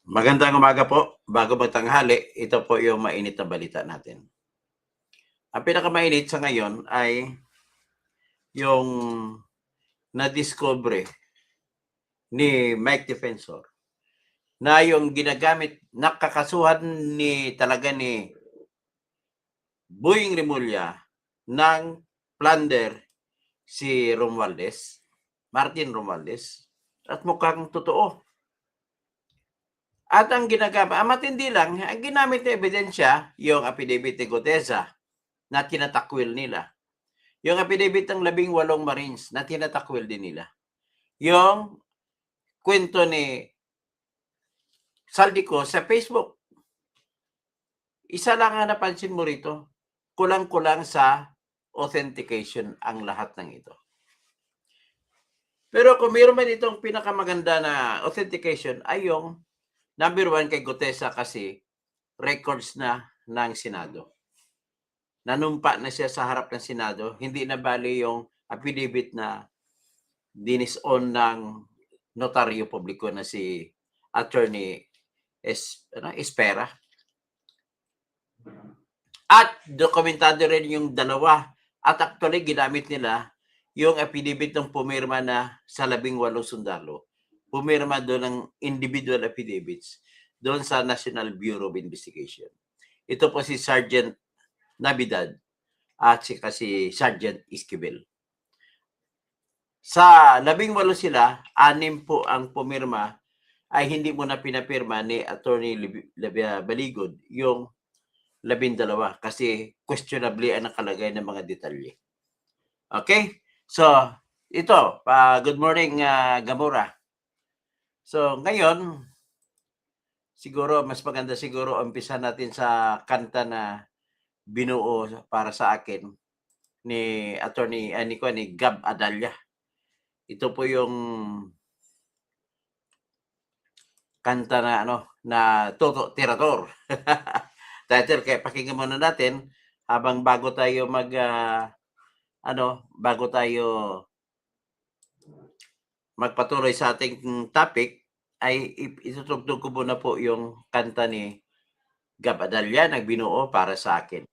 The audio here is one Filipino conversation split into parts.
Magandang umaga po. Bago magtanghali, ito po yung mainit na balita natin. Ang pinakamainit sa ngayon ay yung na-discover ni Mike Defensor na yung ginagamit, nakakasuhan ni Boying Rimulya ng plunder si Martin Romualdez, at mukhang totoo. At ang matindi lang, ang ginamit na ebidensya, yung affidavit ni Gutesa na tinatakwil nila. Yung affidavit ng 18 Marines na tinatakwil din nila. Yung kwento ni Saldico sa Facebook. Isa lang ang napansin mo rito, kulang-kulang sa authentication ang lahat ng ito. Pero kung mayroon man itong pinakamaganda na authentication ay yung number 1 kay Gutesa, kasi records na ng Senado. Nanumpa na siya sa harap ng Senado, hindi na bali yung affidavit na dinis-on ng notaryo publiko na si Attorney Espera. At dokumentado rin yung dalawa. At actually, ginamit nila yung affidavit ng pumirma na sa 18 sundalo. Pumirma doon ng individual affidavits doon sa National Bureau of Investigation. Ito po si Sergeant Navidad at si Sergeant Esquivel. Sa 18 sila, 6 po ang pumirma, ay hindi mo na pinapirma ni Attorney Baligod yung 12 kasi questionably ang nakalagay ng mga detalye. Okay? So, ito, good morning, Gamora. So, ngayon, siguro, mas maganda siguro, umpisa natin sa kanta na binuo para sa akin ni Attorney ni Gab Adalia. Ito po yung kanta na Toto Tirador. Title, kaya pakinggan muna natin habang bago tayo magpatuloy sa ating topic, ay itutugtog ko muna po yung kanta ni Gab Adalia, nagbinuo para sa akin.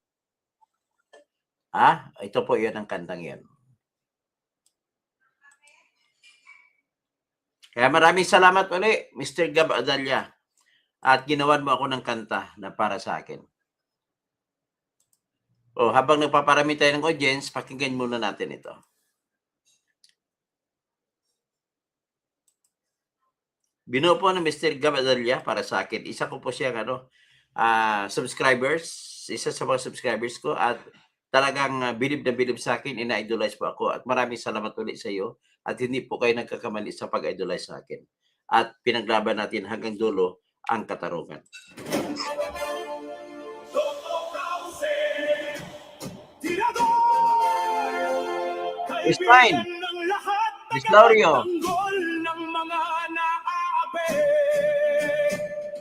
Ito po yun ang kantang yan. Kaya maraming salamat ulit, Mr. Gab Adalia. At ginawan mo ako ng kanta na para sa akin. Habang nagpaparami tayo ng audience, pakinggan muna natin ito. Binuo po ng Mr. Gab Adalia para sa akin. Isa ko po siyang subscribers. Isa sa mga subscribers ko. At talagang bilib na bilib sa akin. Ina-idolize po ako. At maraming salamat ulit sa iyo. At hindi po kayo nagkakamali sa pag-idolize sa akin. At pinaglaban natin hanggang dulo ang katarungan. It's fine. Miss Lorio.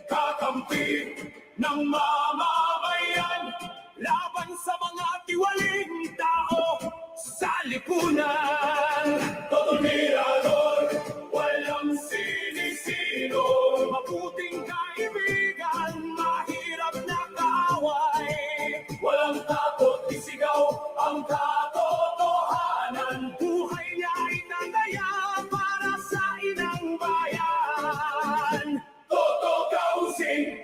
Kakampi ng mamamayan laban sa mga tiwaling tao sa lipunan. Todo mirador, walang sinisino, mabuting kaibigan, mahirap na kaaway. Walang takot, isigaw ang katotohanan. Buhay niya ay nandaya para sa inang bayan. Toto Kausing,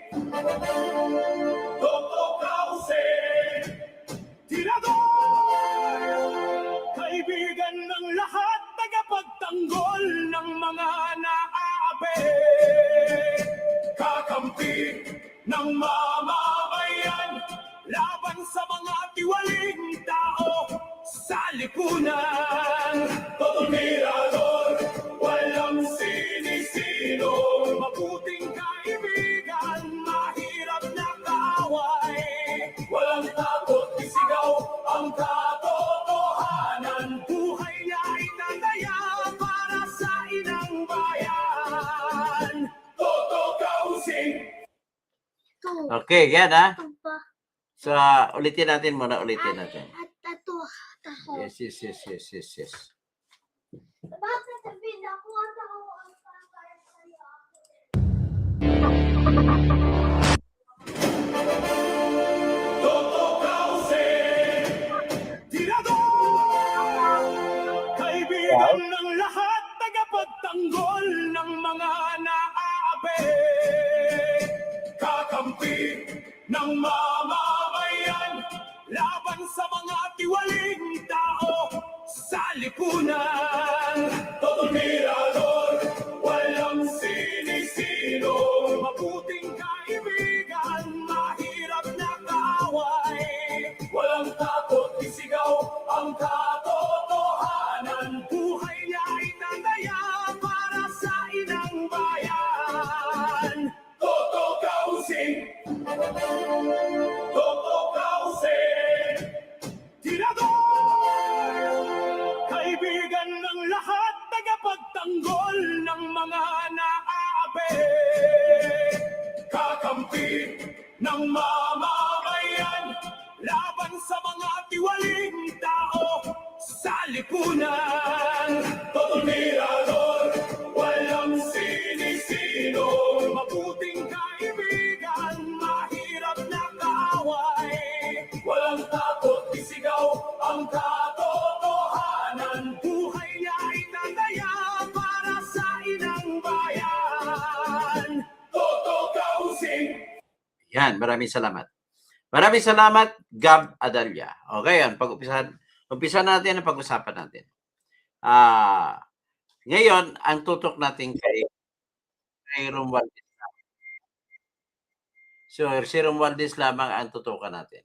Tirador, kaibigan ng lahat, tagapagtanggol ng mga naaapi. Kakampi ng mamamayan laban sa mga tiwaling tao sa lipunan. Todo mirador, walang sinisino, mabuting kaibigan, mahirap na kaaway. Walang takot, isigaw ang katotohanan. Buhay niya ay nandaya para sa inang bayan. Toto Kausing. Okay, yan So, ulitin natin muna. Yes. Bakit sabihin ako ang tao ang Toto Cauce, tirador, kaibigan ng lahat, tagapagtanggol ng mga naaapi, kakampi ng mamamayan, laban sa mga tiwaling tao sa lipunan. Toto Mirador, walang sinisino, mabuting kaibigan, mahirap na kaaway, walang takot, isigaw ang katotohanan. Buhay niya ay nandaya para sa inang bayan. Toto Cauce, Toto Cauce, tirador, kaibigan ng lahat, tagapagtanggol ng mga naaapi, kakampi ng mamamayan, laban sa mga tiwaling tao sa lipunan. Toto Mirador, walang sinisino, mabuting kaibigan, mahirap na kaaway, walang takot, isigaw ang katotohanan. Buhay niya ay nandaya para sa inang bayan. Toto Cauce. Yan, maraming salamat. Maraming salamat, Gab Adalia. Okay, yan. Umpisa natin ang pag-usapan natin. Ngayon, ang tutok natin kay Romualdez. So, si Romualdez lamang ang tutukan natin.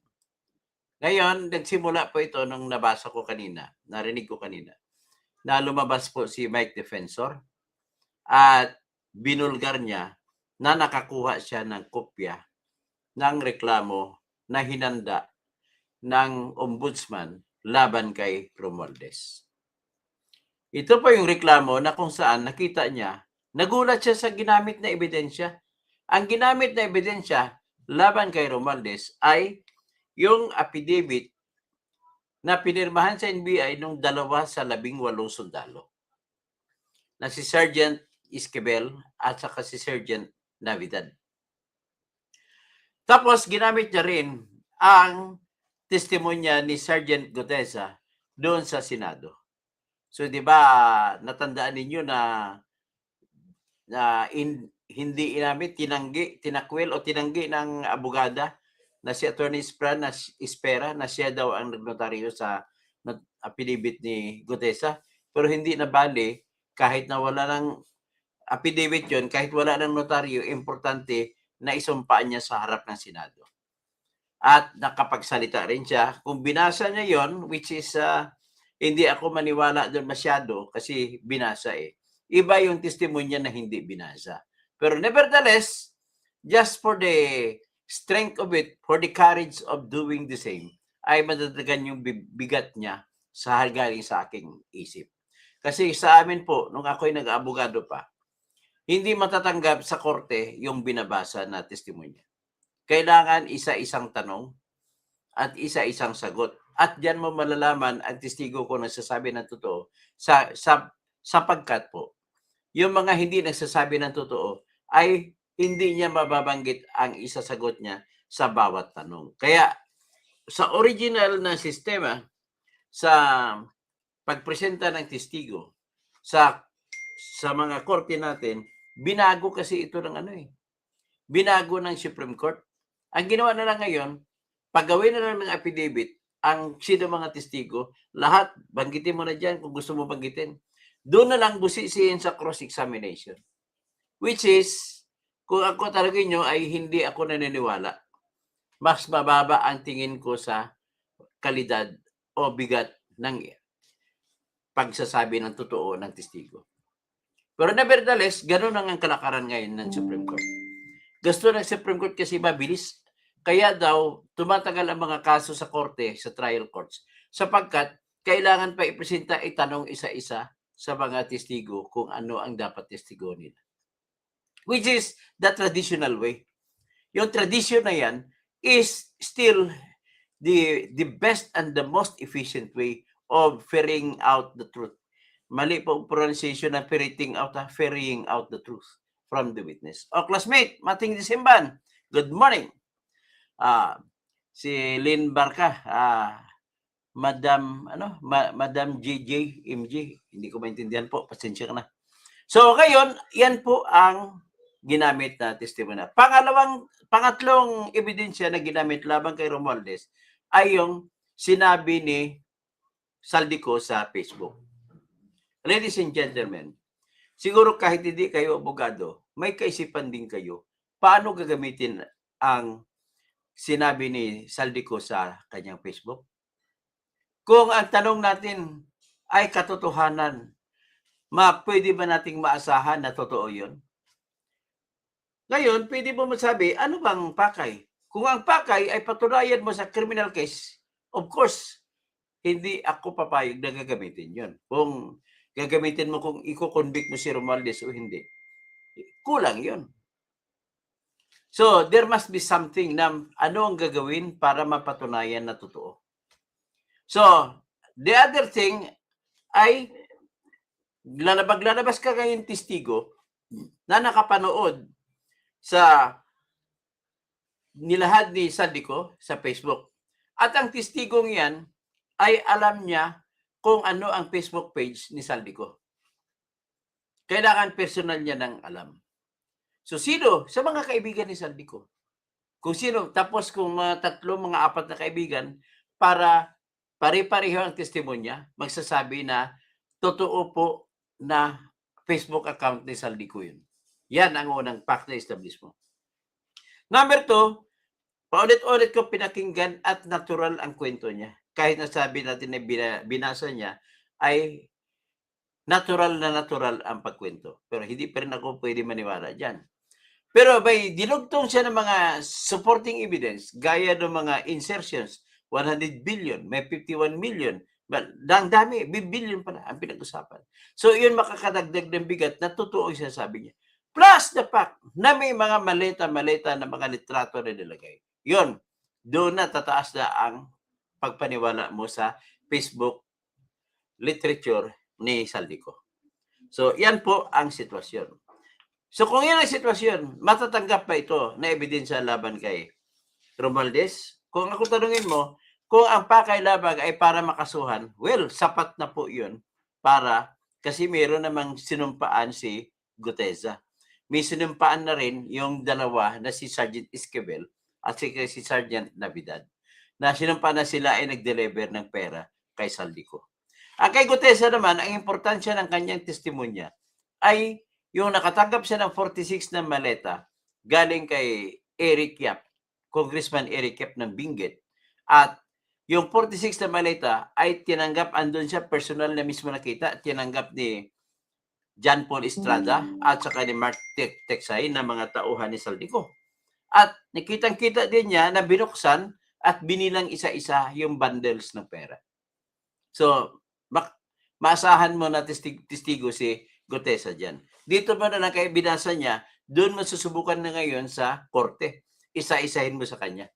Ngayon, nagsimula po ito nung nabasa ko kanina, narinig ko kanina, na lumabas po si Mike Defensor at binulgar niya na nakakuha siya ng kopya ng reklamo na hinanda ng ombudsman laban kay Romualdez. Ito po yung reklamo na kung saan nakita niya, nagulat siya sa ginamit na ebidensya. Ang ginamit na ebidensya laban kay Romualdez ay yung affidavit na pinirmahan sa NBI nung 2 sa 18 sundalo na si Sergeant Esquivel at saka si Sergeant Navidad. Tapos ginamit niya rin ang testimonya ni Sergeant Gutesa doon sa Senado. So 'di ba natandaan ninyo na hindi inamin tinakwil o tinanggi ng abogada na si Attorney Espera na siya daw ang nagnotaryo sa affidavit ni Gutesa, pero hindi na bali kahit na wala ng affidavit yon, kahit wala ng notaryo, importante na isumpa niya sa harap ng Senado. At nakapagsalita rin siya. Kung binasa niya yon, which is hindi ako maniwala doon masyado kasi binasa eh. Iba yung testimonya na hindi binasa. Pero nevertheless, just for the strength of it, for the courage of doing the same, ay madadagan yung bigat niya sa galing sa aking isip. Kasi sa amin po, nung ako'y nag-abogado pa, hindi matatanggap sa korte yung binabasa na testimonya. Kailangan isa-isang tanong at isa-isang sagot. At diyan mo malalaman ang testigo ko nagsasabi ng totoo sapagkat po, yung mga hindi nagsasabi ng totoo ay hindi niya mababanggit ang isasagot niya sa bawat tanong. Kaya sa original na sistema, sa pagpresenta ng testigo sa mga korte natin, binago kasi ito ng binago ng Supreme Court. Ang ginawa na lang ngayon, paggawin na lang ng affidavit, ang sino mga testigo, lahat, banggitin mo na dyan kung gusto mo banggitin. Doon na lang busisiin sa cross-examination. Which is, kung ako talaga nyo ay hindi ako naniniwala, mas mababa ang tingin ko sa kalidad o bigat ng pagsasabi ng totoo ng testigo. Pero nevertheless, gano'n ang kalakaran ngayon ng Supreme Court. Gusto ng Supreme Court kasi mabilis. Kaya daw, tumatagal ang mga kaso sa korte, sa trial courts, sapagkat kailangan pa ipresenta, itanong isa-isa sa mga testigo kung ano ang dapat testigo nila. Which is the traditional way. Yung tradition na yan is still the best and the most efficient way of ferrying out the truth. Mali po ang pronunciation na ferrying out the truth. from the witness. O classmate, Mating Disimban, good morning. Si Lynn Barca, Madam JJ, MJ, hindi ko maintindihan po, pasensya ka na. So ngayon, yan po ang ginamit na testimony. Pangatlong ebidensya na ginamit laban kay Romualdez ay yung sinabi ni Saldico sa Facebook. Ladies and gentlemen, siguro kahit hindi kayo abogado, may kaisipan din kayo paano gagamitin ang sinabi ni Saldico sa kanyang Facebook. Kung ang tanong natin ay katotohanan, pwede ba nating maasahan na totoo yun? Ngayon, pwede mo masabi, ano bang pakay? Kung ang pakay ay patunayan mo sa criminal case, of course, hindi ako papayag na gagamitin yun. Kung gagamitin mo kung i-convict mo si Romualdez o hindi, kulang yun. So, there must be something na ano ang gagawin para mapatunayan na totoo. So, the other thing ay lalabas ka kayong testigo na nakapanood sa nilahad ni Saldico sa Facebook. At ang testigong yan ay alam niya kung ano ang Facebook page ni Saldico. Kailangan personal niya ng alam. So sino? Sa mga kaibigan ni Saldico. Kung sino, tapos kung mga apat na kaibigan, para pare-pareho ang testimonya, magsasabi na totoo po na Facebook account ni Saldico yun. Yan ang unang fact na establish mo. Number 2, paulit-ulit ko pinakinggan at natural ang kwento niya. Kahit nasabi natin na binasa niya, ay natural ang pagkwento. Pero hindi pa rin ako pwede maniwala dyan. Pero may dinugtong siya ng mga supporting evidence, gaya ng mga insertions, 100 billion, may 51 million, ang dami, billion pala ang pinag-usapan. So yun makakadagdag ng bigat na totoo yung sinasabi niya. Plus the fact na may mga maleta na mga litrato na nilagay. Yun, doon na tataas na ang pagpaniwala mo sa Facebook literature ni Saldico. So yan po ang sitwasyon. So kung yan ang sitwasyon, matatanggap pa ito na ebidensya laban kay Romualdez? Kung ako tanungin mo, kung ang pakay-labag ay para makasuhan, well, sapat na po yun para, kasi meron namang sinumpaan si Guteza. May sinumpaan na rin yung dalawa na si Sergeant Esquivel at si Sergeant Navidad, na sinumpaan na sila ay nag-deliver ng pera kay Saldico. Ang kay Guteza naman, ang importansya ng kanyang testimonya ay yung nakatanggap siya ng 46 na maleta galing kay Eric Yap, Congressman Eric Yap ng Benguet. At yung 46 na maleta ay tinanggap, andun siya, personal na mismo nakita, tinanggap ni John Paul Estrada at saka ni Mark Texay na mga tauhan ni Saldico. At nakitang-kita din niya na binuksan at binilang isa-isa yung bundles ng pera. So, maasahan mo na testigo si Guteza dyan. Dito mo na lang kaya binasa niya, doon mo susubukan na ngayon sa korte. Isa-isahin mo sa kanya.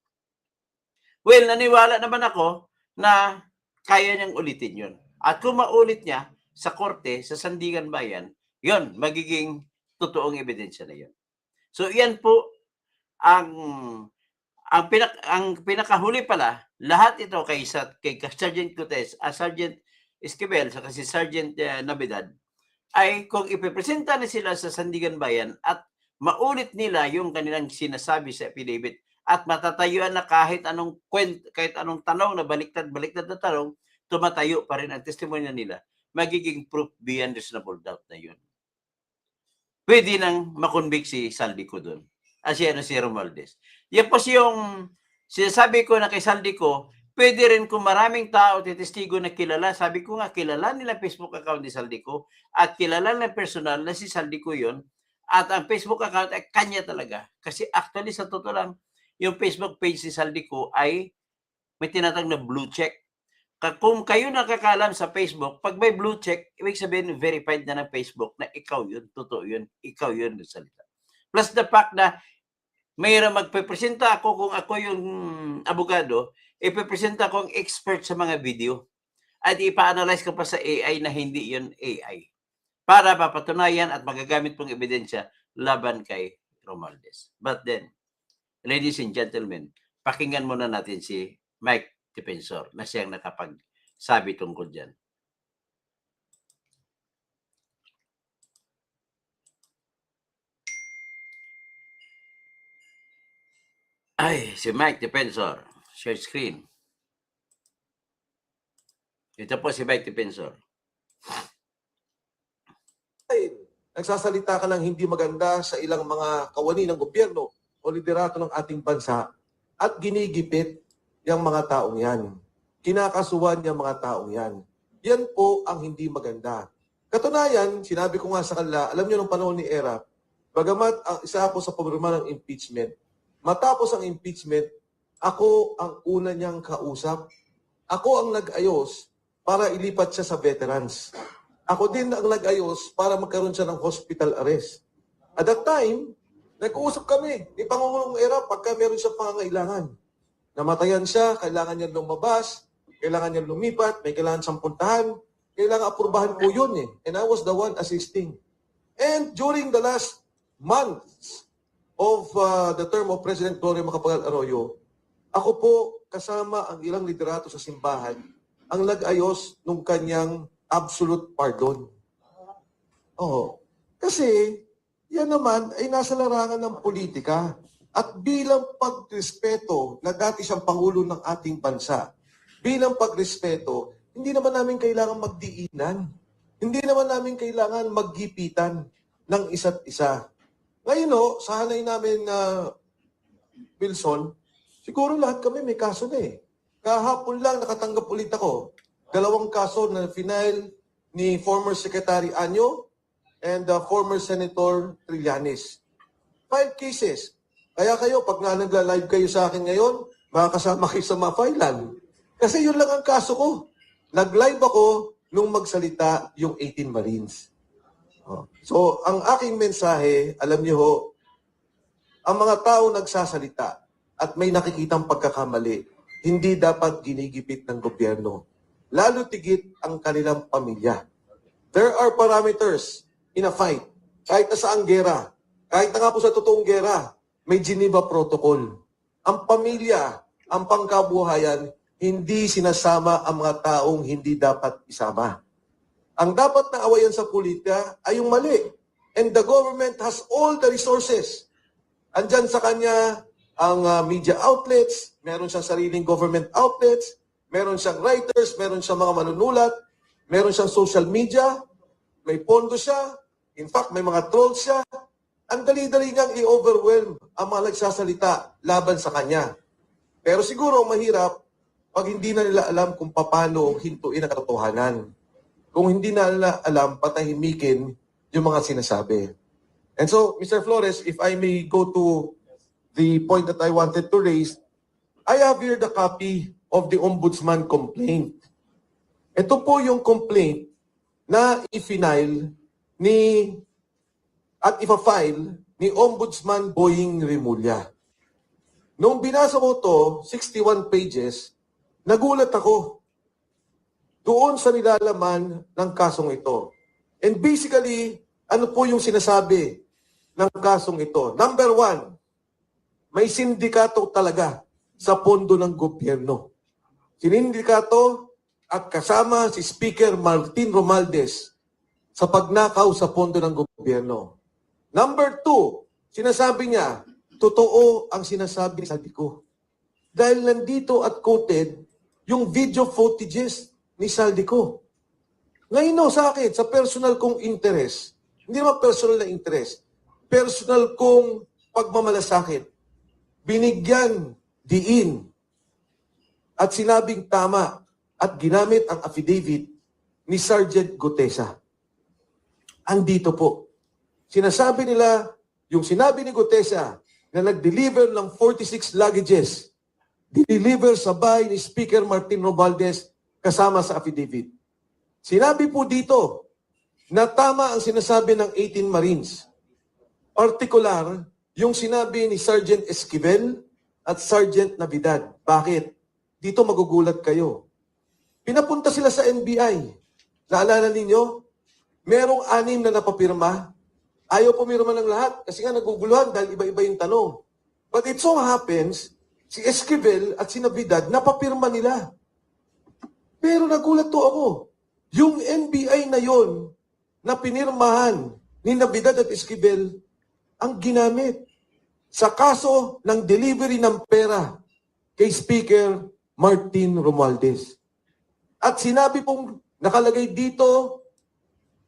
Well, naniwala naman ako na kaya niyang ulitin yun. At kung maulit niya sa korte, sa Sandigan Bayan, yun, magiging totoong ebidensya na yun. So, yan po ang pinakahuli pala, lahat ito kay Sergeant Gutez, Sergeant Esquivel, sa kasi Sergeant Navidad, ay kung ipipresenta na sila sa Sandigan Bayan at maulit nila yung kanilang sinasabi sa affidavit at matatayuan na kahit anong tanong na baliktad na tanong, tumatayo pa rin ang testimonya nila, magiging proof beyond reasonable doubt na yun. Pwede nang makonvict si Saldico doon. Si Romualdez. Yan po yung sinasabi ko na kay Saldico, pwede rin kung maraming tao testigo na kilala, sabi ko nga, kilala nila Facebook account ni Saldico at kilala nila personal na si Saldico yun, at ang Facebook account ay kanya talaga. Kasi actually sa totoo lang, yung Facebook page ni Saldico ay may tinatag na blue check. Kung kayo nakakalam sa Facebook, pag may blue check, ibig sabihin verified na ng Facebook na ikaw yun, totoo yun, ikaw yun salita. Plus the fact na mayroon magpipresenta ako kung ako yung abogado, ipipresenta ko ang expert sa mga video at ipa-analyze ko pa sa AI na hindi yun AI para mapatunayan at magagamit pong ebidensya laban kay Romualdez. But then, ladies and gentlemen, pakinggan muna natin si Mike Defensor na siyang nakapagsabi tungkol dyan. Ay, si Mike Defensor. Share screen. Ito po si Mike Defensor. Nagsasalita ka ng hindi maganda sa ilang mga kawani ng gobyerno o liderato ng ating bansa at ginigipit yung mga taong yan. Kinakasuhan yung mga taong yan. Yan po ang hindi maganda. Katunayan, sinabi ko nga sa kanila, alam niyo nung panahon ni ERA, bagamat isa ako sa pumirma ng impeachment, matapos ang impeachment, ako ang una niyang kausap. Ako ang nag-ayos para ilipat siya sa veterans. Ako din ang nag-ayos para magkaroon siya ng hospital arrest. At that time, nag-uusap kami ni Pangulong ERA pagka meron siya pangangailangan. Namatayan siya, kailangan niya lumabas, kailangan niya lumipat, may kailangan siyang puntahan, kailangan aprubahan po yun eh. And I was the one assisting. And during the last months of the term of President Gloria Macapagal Arroyo, ako po kasama ang ilang liderato sa simbahan ang nag-ayos nung kanyang absolute pardon. Oo. Kasi yan naman ay nasa larangan ng politika. At bilang pagrespeto na dati siyang Pangulo ng ating bansa, bilang pagrespeto, hindi naman namin kailangan magdiinan. Hindi naman namin kailangan maggipitan ng isa't isa. Ngayon, sa hanay namin Wilson, siguro lahat kami may kaso na eh. Kahapon lang nakatanggap ulit ako. 2 kaso na final ni former Secretary Anyo and former Senator Trillanes. 5 cases. Kaya kayo, pag nagla-live kayo sa akin ngayon, makakasama kayo sa ma-filean. Kasi yun lang ang kaso ko. Nag-live ako nung magsalita yung 18 Marines. So, ang aking mensahe, alam niyo ho, ang mga tao nagsasalita at may nakikitang pagkakamali, hindi dapat ginigipit ng gobyerno. Lalo tigit ang kanilang pamilya. There are parameters in a fight. Kahit na saang gera, kahit na nga po sa totoong gera, may Geneva Protocol. Ang pamilya, ang pangkabuhayan, hindi sinasama ang mga taong hindi dapat isama. Ang dapat na awayan sa politika ay yung mali. And the government has all the resources. Andyan sa kanya ang media outlets, meron siyang sariling government outlets, meron siyang writers, meron siyang mga manunulat, meron siyang social media, may pondo siya, in fact, may mga trolls siya. Ang dali-dali niyang i-overwhelm ang mga nagsasalita laban sa kanya. Pero siguro mahirap pag hindi na nila alam kung paano hintuin ang katotohanan. Kung hindi na nila alam, patahimikin yung mga sinasabi. And so, Mr. Flores, if I may go to the point that I wanted to raise, I have here the copy of the Ombudsman complaint. Ito po yung complaint na i-file at ipa-file ni Ombudsman Boying Remulla. Nung binasa ko to, 61 pages, nagulat ako doon sa nilalaman ng kasong ito. And basically, ano po yung sinasabi ng kasong ito? Number 1, may sindikato talaga sa pondo ng gobyerno. Sinindikato at kasama si Speaker Martin Romualdez sa pagnakaw sa pondo ng gobyerno. Number 2, sinasabi niya, totoo ang sinasabi ni Saldico. Dahil nandito at quoted yung video footages ni Saldico. Ngayon sa akin, sa personal kong interest, hindi naman personal na interest, personal kong pagmamalasakit, binigyan diin at sinabing tama at ginamit ang affidavit ni Sergeant Gutesa. Andito po. Sinasabi nila, yung sinabi ni Gutesa na nag-deliver ng 46 luggages, deliver sa bahay ni Speaker Martin Romualdez kasama sa affidavit. Sinabi po dito na tama ang sinasabi ng 18 Marines. Particular, yung sinabi ni Sergeant Esquivel at Sergeant Navidad. Bakit? Dito magugulat kayo. Pinapunta sila sa NBI. Naalala ninyo? Merong 6 na napapirma Ayaw pumirma ng lahat kasi nga naguguluhan dahil iba-iba yung tanong. But it so happens, si Esquivel at si Navidad, napapirma nila. Pero nagulat to ako. Yung NBI na yon na pinirmahan ni Navidad at Esquivel ang ginamit sa kaso ng delivery ng pera kay Speaker Martin Romualdez. At sinabi pong nakalagay dito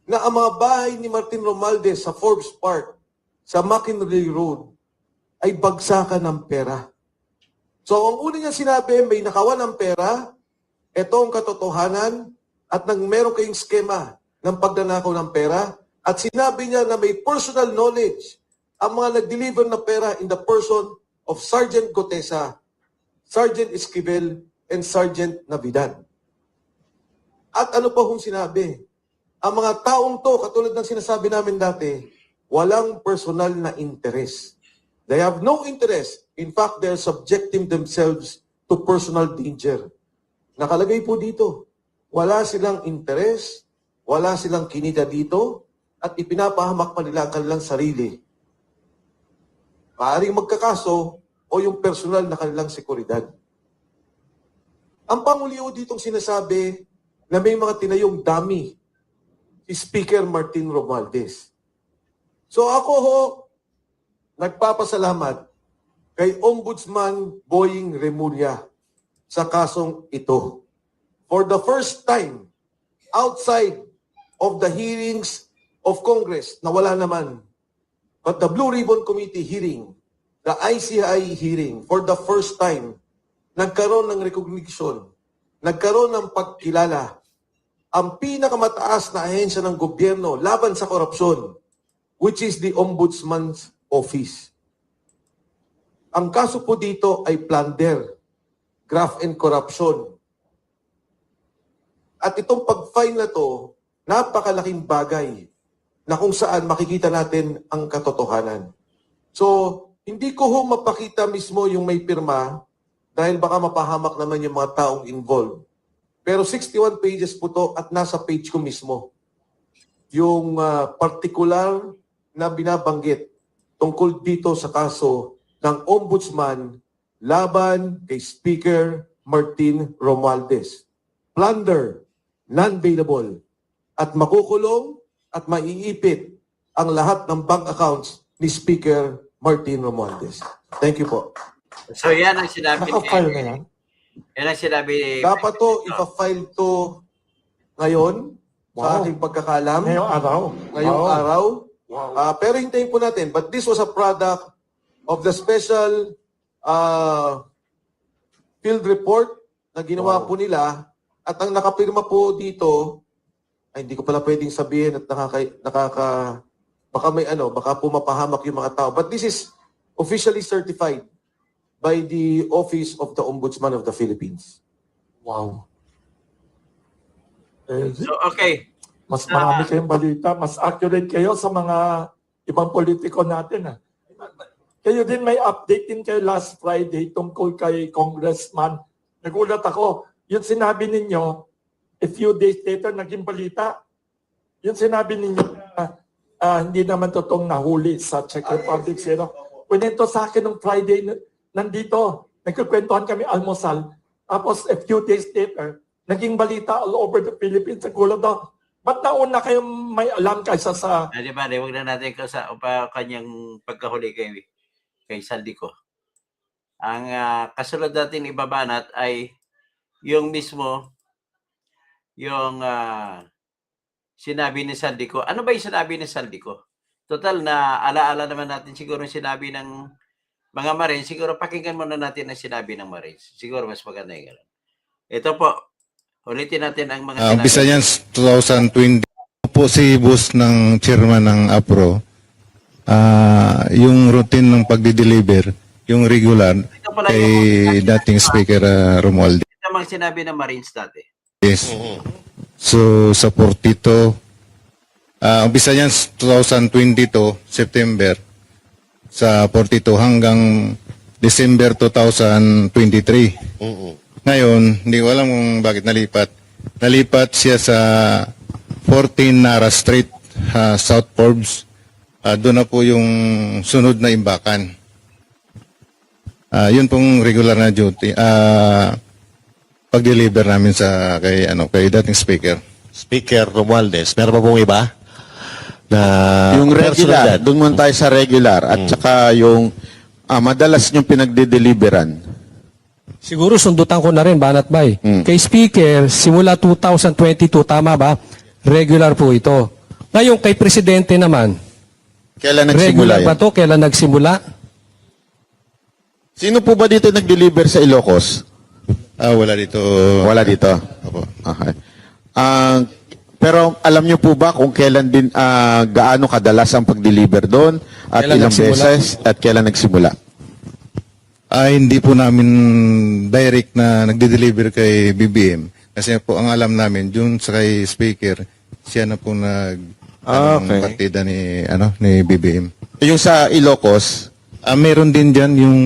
na ang mga bahay ni Martin Romualdez sa Forbes Park, sa McInerney Road, ay bagsakan ng pera. So ang una niya sinabi, may nakawan ng pera, ito ang katotohanan, at nang meron kayong skema ng pagnanakaw ng pera, at sinabi niya na may personal knowledge ang mga nag-deliver na pera in the person of Sergeant Gotesa, Sergeant Esquivel, and Sergeant Navidad. At ano pa hong sinabi? Ang mga taong to, katulad ng sinasabi namin dati, walang personal na interest. They have no interest. In fact, they're subjecting themselves to personal danger. Nakalagay po dito, wala silang interest, wala silang kinita dito, at ipinapahamak pa nila ang kanilang sarili. Maaaring magkakaso o yung personal na kanilang seguridad. Ang panguliw ditong sinasabi na may mga tinayong dummy si Speaker Martin Romualdez. So ako ho, nagpapasalamat kay Ombudsman Boying Remulla sa kasong ito. For the first time, outside of the hearings of Congress, na wala naman, but the Blue Ribbon Committee hearing, the ICI hearing, for the first time, nagkaroon ng recognition, nagkaroon ng pagkilala, ang pinakamataas na ahensya ng gobyerno laban sa korupsyon, which is the Ombudsman's Office. Ang kaso po dito ay plunder, graft and corruption. At itong pag-file na to, napakalaking bagay na kung saan makikita natin ang katotohanan. So, hindi ko ho mapakita mismo yung may pirma dahil baka mapahamak naman yung mga taong involved. Pero 61 pages po to at nasa page ko mismo. Yung particular na binabanggit tungkol dito sa kaso ng Ombudsman laban kay Speaker Martin Romualdez. Plunder, non-bailable, at makukulong at maiipit ang lahat ng bank accounts ni Speaker Martin Romualdez. Thank you po. So yan ang sinabi Naka-file na yan? Yan ang sinabi Dapat to, ipa-file to ngayon sa Wow. aking pagkakalam. Ngayong araw? Ngayong Wow. araw. Wow. Pero hintayin po natin. But this was a product of the special field report na ginawa Wow. po nila. At ang nakapirma po dito, ay hindi ko pala pwedeng sabihin at baka may baka po mapahamak yung mga tao. But this is officially certified by the Office of the Ombudsman of the Philippines. Wow. Eh, So, okay. mas marami kayong balita, mas accurate kayo sa mga ibang politiko natin. Ah. Kayo din may update din kayo last Friday tungkol kay Congressman. Nagulat ako. Yung sinabi ninyo, a few days later, naging balita. Yung sinabi ninyo na hindi naman totoong nahuli sa Czech Republic. Kwento sa akin nung Friday, nandito, nagkukwentuhan kami almusal. Tapos a few days later, naging balita all over the Philippines. Nagulat daw. Ba't nauna kayong may alam kaysa sa... Di ba, huwag na natin kanyang pagkahuli kay Saldico. Ang kasunod natin ibabanat ay yung mismo, yung sinabi ni Saldico. Ano ba yung sinabi ni Saldico? Total na alaala naman natin siguro yung sinabi ng mga Marines. Siguro pakinggan muna natin ang sinabi ng Marines. Siguro mas maganda yung gano'n. Ito po, ulitin natin ang mga Umpisa niyan 2020 po si boss ng chairman ng APRO. Yung routine ng pagdi-deliver, yung regular kay dating Speaker Romualdez. Ito ang sinabi ng Marines dati. Yes. So sa 42, umpisa niyan 2022 September sa 42 hanggang December 2023. Ngayon, hindi ko alam kung bakit nalipat. Nalipat siya sa 14 Nara Street, South Forbes. doon na po yung sunod na imbakan. Yun pong regular na duty. Pag-deliver namin kay dating speaker. Speaker Romualdez. Meron pa pong iba? Na Yung personal regular, dyan? doon muna tayo sa regular. At saka yung madalas yung pinagde-deliveran. Siguro sundutan ko na rin, Banat Bay. Mm. Kay Speaker, simula 2022, tama ba? Regular po ito. Ngayon, kay Presidente naman, Kailan nagsimula regular yan? ba to? Kailan nagsimula? Sino po ba dito nag-deliver sa Ilocos? Wala dito. Wala dito. Opo. Okay. Pero alam niyo po ba kung kailan din, gaano kadalas ang pag-deliver doon? At Kailan ilang nagsimula? beses? At kailan nagsimula? Hindi po namin direct na nagde-deliver kay BBM. Kasi po ang alam namin, dun sa kay speaker, siya na po Okay. partida ni BBM. Yung sa Ilocos, Meron din dyan yung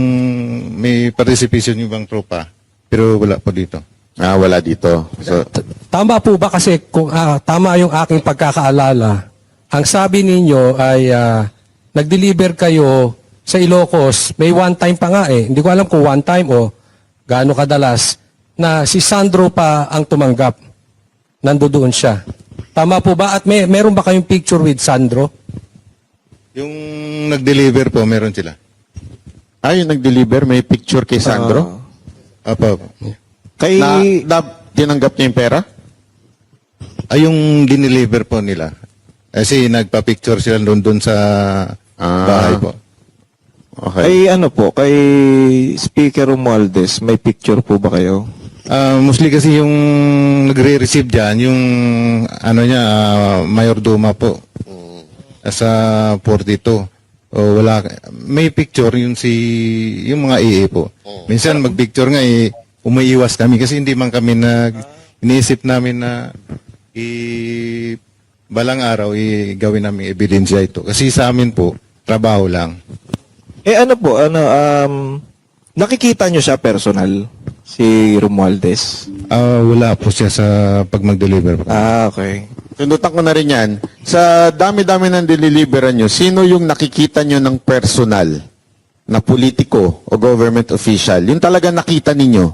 may participation yung ibang tropa. Pero wala po dito. wala dito. So, Tama po ba kasi kung tama yung aking pagkakaalala, ang sabi ninyo ay nag-deliver kayo sa Ilocos, may one time pa nga eh. Hindi ko alam kung one time o gaano kadalas na si Sandro pa ang tumanggap. Nandoon siya. Tama po ba? At meron ba kayong picture with Sandro? Yung nag-deliver po, meron sila. yung nag-deliver, may picture kay Sandro? Apo. Kay... tinanggap niya yung pera? Yung dineliver po nila. Kasi nagpa-picture sila doon sa bahay po. Okay. Kay kay Speaker Romualdez, may picture po ba kayo? Mostly kasi yung nagre-receive dyan, yung Mayordoma po. Sa 42. Wala, may picture yung mga EA po. Minsan mag-picture nga umiiwas kami kasi hindi man kami iniisip namin na balang araw gawin namin ebidensya ito. Kasi sa amin po, trabaho lang. Nakikita nyo siya personal, si Romualdez? Wala po siya sa pag mag-deliver po. Okay. Sundutan ko na rin yan. Sa dami-dami ng deliveran nyo, sino yung nakikita nyo ng personal na politiko o government official? Yung talaga nakita ninyo?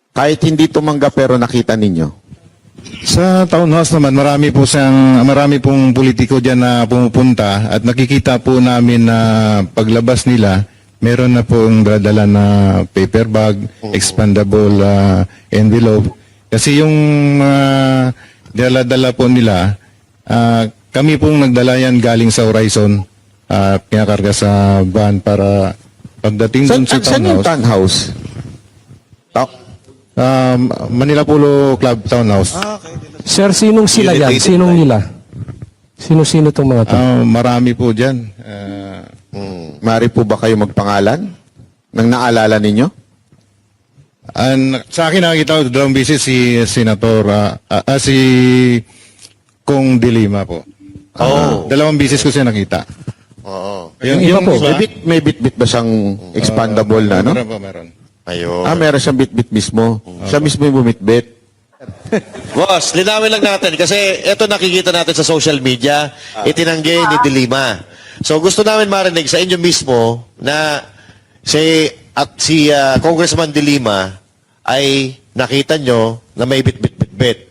Kahit hindi tumanggap pero nakita ninyo? Sa townhouse naman, marami pong politiko dyan na pumupunta at nakikita po namin na paglabas nila, meron na pong dala na paper bag, expandable envelope. Kasi yung dala-dala po nila, kami pong nagdala yan galing sa Horizon, pinakarga sa van para pagdating dun sa Saan yung townhouse. townhouse? Manila Polo Club Townhouse. Sir, sinong sila yan? Sinong nila? Sino-sino itong mga to? Marami po dyan. Mari po ba kayo magpangalan? Nang naalala ninyo? Sa akin nakikita ko, dalawang beses si Senator, si Kong De Lima po. Dalawang beses ko siya nakita. Oo. Yung iba po. iba, May bit-bit ba siyang expandable na, no? Meron po, meron. Ayun. Meron siyang bit-bit mismo. Siya mismo yung bumit-bit. Boss, linawin lang natin kasi ito nakikita natin sa social media, itinanggi ni De Lima. So gusto namin marinig sa inyo mismo na si Congressman De Lima ay nakita nyo na may bit-bit-bit-bit.